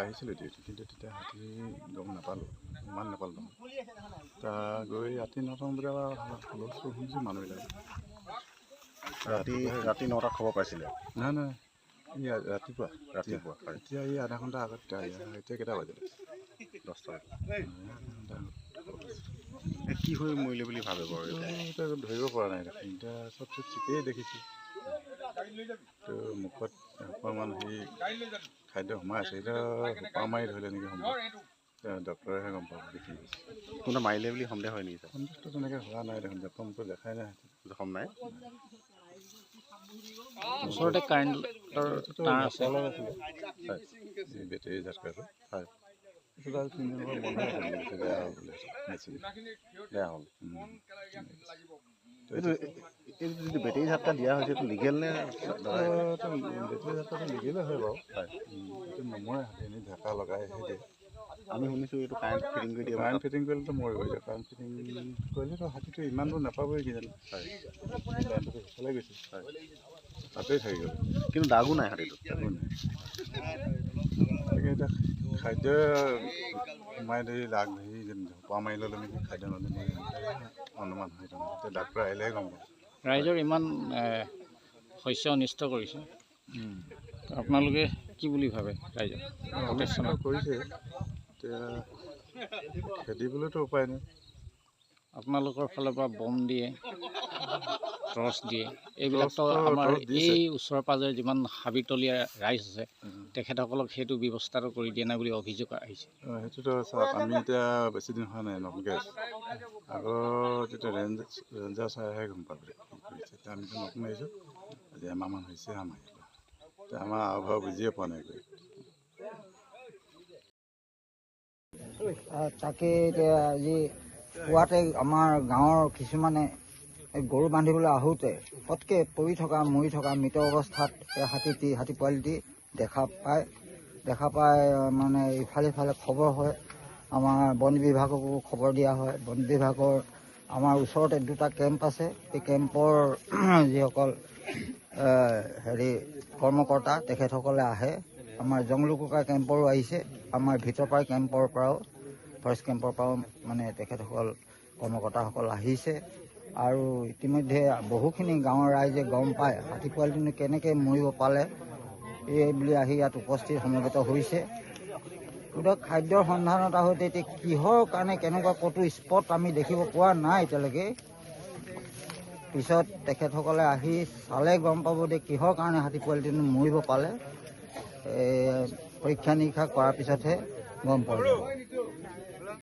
আহিছিলোঁ ডিউটি, কিন্তু তেতিয়া হাতী গম নাপালোঁ, ইমান নাপালোঁ। গৈ ৰাতি 9টামান বজাত হুলস্থুল শুনিছোঁ মানুহবিলাক। ৰাতি 9টাত খবৰ পাইছিলে? নাই ৰাতিপুৱা এতিয়া এই আধা ঘণ্টা আগত এতিয়া কেইটা বাজিলে? 10টা। কি হৈ মৰিলে বুলি ভাবে বাৰু? এতিয়া ধৰিব পৰা নাই দেখোন। এতিয়া চব ঠিকেই দেখিছোঁ, তো মুখত অকণমান খাদ্য সোমাই আছে। এতিয়া সোপা মাৰি ধৰিলে নেকি সম্ভৱ, ডক্টৰেহে গম পাব দেখি। কোনোবা মাৰিলে বুলি সন্দেহ হয় নেকি? সন্দেহটো তেনেকৈ হোৱা নাই দেখোন, জখমটো দেখাই নাই। জখম নাই? ওচৰতে কাৰেণ্টৰ তাঁৰ আছে, বেটেৰী ঝাটকাটো। হয়, 3 দিনৰ পৰা বন্ধ আছে, বেয়া হ'ল বুলি মেচিন বেয়া হ'ল। এইটো যিটো বেটেৰী ঝাটকা দিয়া হৈছে, এইটো লিগেল নে? বেটেৰী ঝাটকাটো লিগেলে হয় বাৰু। এইটো নমৰে, এনেই ঢাকা লগাইহে দিয়ে। আমি শুনিছোঁ এইটো কাৰেণ্ট ফিটিং কৰি দিয়ে। কাৰেণ্ট ফিটিং কৰিলেতো মৰিব। এতিয়া কাৰেণ্ট ফিটিং কৰিলেতো হাতীটো ইমান দূৰ নাপাবই কিজানি। কাৰেণ্টটো সেইফালে গৈছে, তাতেই থাকি গ'ল। কিন্তু দাগো নাই হাতীটো। গতিকে এতিয়া খাদ্য সোমাই ধৰি লাগ ধৰি ধোপা মাৰি ল'লে নেকি, খাদ্য নদী অনুমান হয়। এতিয়া ডাক্তৰ আহিলেহে গম পাব। ৰাইজৰ ইমান শস্য অনিষ্ট কৰিছে, আপোনালোকে কি বুলি ভাবে? ৰাইজৰ অনিষ্ট কৰিছে, এতিয়া খেদিবলৈতো উপায় নাই। আপোনালোকৰ ফালৰ পৰা বম দিয়ে, টৰ্চ দিয়ে, এইবিলাকতো আমাৰ এই ওচৰে পাঁজৰে যিমান হাবিতলীয়া ৰাইজ আছে তেখেতসকলক সেইটো ব্যৱস্থাটো কৰি দিয়া নাই বুলি অভিযোগ আহিছে। সেইটোতো চাওক, আমি এতিয়া বেছি দিন হোৱা নাই, নতুনকৈ আছোঁ। আগৰ যেতিয়া ৰেঞ্জাৰ চাইহে গম পাব কি কৰিছে। এতিয়া আমিতো নতুন আহিছোঁ, আজি এমাহমান হৈছে আমাৰ। এতিয়া আমাৰ আভাৱ বুজিয়ে পোৱা নাই। তাকে এতিয়া আজি পুৱাতে আমাৰ গাঁৱৰ কিছুমানে গৰু বান্ধিবলৈ আহোঁতে পটকৈ পৰি থকা মৰি থকা মৃত অৱস্থাত হাতী পোৱালিটি দেখা পাই মানে ইফালে সিফালে খবৰ হয়। আমাৰ বন বিভাগকো খবৰ দিয়া হয়। বন বিভাগৰ আমাৰ ওচৰতে 2টা কেম্প আছে। এই কেম্পৰ যিসকল কৰ্মকৰ্তা তেখেতসকলে আহে। আমাৰ জংলুকুকা কেম্পৰো আহিছে, আমাৰ ভিতৰপাৰা কেম্পৰ পৰাও, ফৰেষ্ট কেম্পৰ পৰাও মানে তেখেতসকল কৰ্মকৰ্তাসকল আহিছে। আৰু ইতিমধ্যে বহুখিনি গাঁৱৰ ৰাইজে গম পায় হাতী পোৱালিটো কেনেকৈ মৰিব পালে, এই বুলি আহি ইয়াত উপস্থিত সমবেত হৈছে। গতিকে খাদ্যৰ সন্ধানত আহোঁতে এতিয়া কিহৰ কাৰণে কেনেকুৱা ক'তো স্পট আমি দেখিব পোৱা নাই এতিয়ালৈকে। পিছত তেখেতসকলে আহি চালে গম পাব যে কিহৰ কাৰণে হাতী পোৱালিটো মৰিব পালে। পৰীক্ষা নিৰীক্ষা কৰাৰ পিছতহে গম পাব।